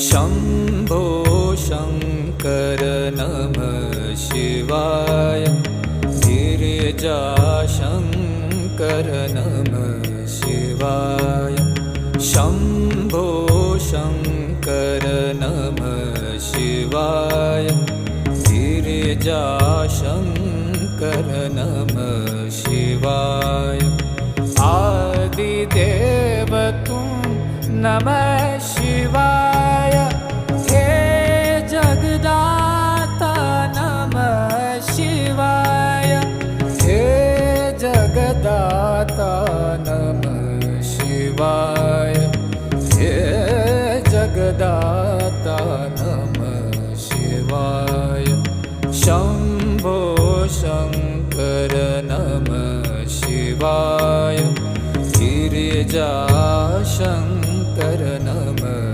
शम्भो शङ्कर नमः शिवाय गिरिजाशङ्कर नमः शिवाय शम्भो शङ्कर नमः शिवाय गिरिजाशङ्कर नमः शिवाय आदिदेव तुम नमः शिवाय हे जगदाता नमः शिवाय हे जगदाता नमः शिवाय हे जगदाता नमः शिवाय शम्भो शङ्कर नमः शिवाय गिरिजा